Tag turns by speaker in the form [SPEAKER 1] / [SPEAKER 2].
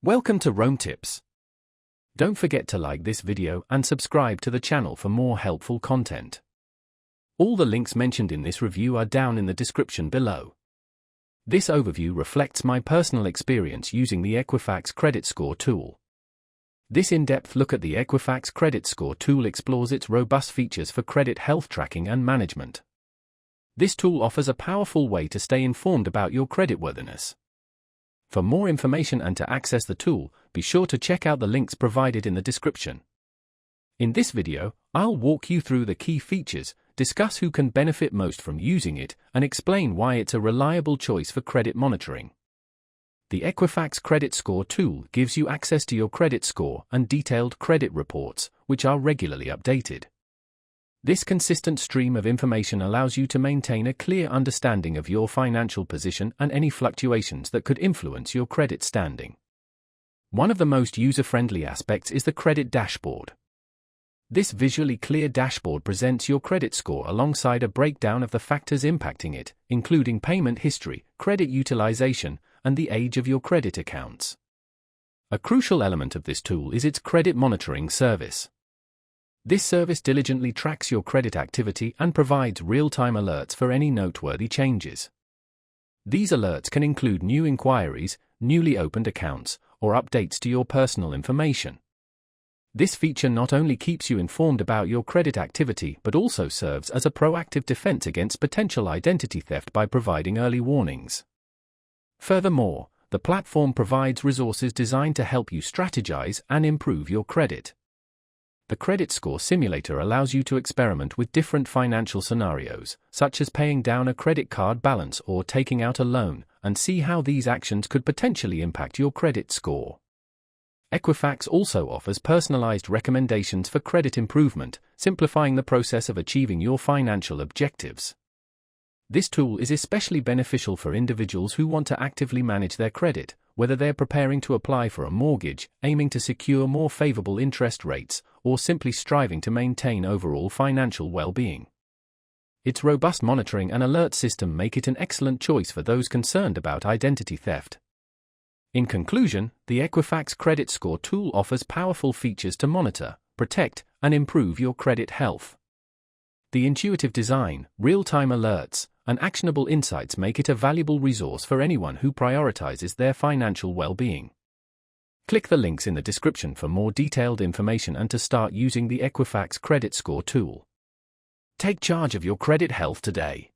[SPEAKER 1] Welcome to Rome Tips. Don't forget to like this video and subscribe to the channel for more helpful content. All the links mentioned in this review are down in the description below. This overview reflects my personal experience using the Equifax Credit Score tool. This in-depth look at the Equifax Credit Score tool explores its robust features for credit health tracking and management. This tool offers a powerful way to stay informed about your creditworthiness. For more information and to access the tool, be sure to check out the links provided in the description. In this video, I'll walk you through the key features, discuss who can benefit most from using it, and explain why it's a reliable choice for credit monitoring. The Equifax Credit Score tool gives you access to your credit score and detailed credit reports, which are regularly updated. This consistent stream of information allows you to maintain a clear understanding of your financial position and any fluctuations that could influence your credit standing. One of the most user-friendly aspects is the credit dashboard. This visually clear dashboard presents your credit score alongside a breakdown of the factors impacting it, including payment history, credit utilization, and the age of your credit accounts. A crucial element of this tool is its credit monitoring service. This service diligently tracks your credit activity and provides real-time alerts for any noteworthy changes. These alerts can include new inquiries, newly opened accounts, or updates to your personal information. This feature not only keeps you informed about your credit activity but also serves as a proactive defense against potential identity theft by providing early warnings. Furthermore, the platform provides resources designed to help you strategize and improve your credit. The Credit Score Simulator allows you to experiment with different financial scenarios, such as paying down a credit card balance or taking out a loan, and see how these actions could potentially impact your credit score. Equifax also offers personalized recommendations for credit improvement, simplifying the process of achieving your financial objectives. This tool is especially beneficial for individuals who want to actively manage their credit, whether they're preparing to apply for a mortgage, aiming to secure more favorable interest rates, or simply striving to maintain overall financial well-being. Its robust monitoring and alert system make it an excellent choice for those concerned about identity theft. In conclusion, the Equifax Credit Score tool offers powerful features to monitor, protect, and improve your credit health. The intuitive design, real-time alerts, and actionable insights make it a valuable resource for anyone who prioritizes their financial well-being. Click the links in the description for more detailed information and to start using the Equifax Credit Score tool. Take charge of your credit health today.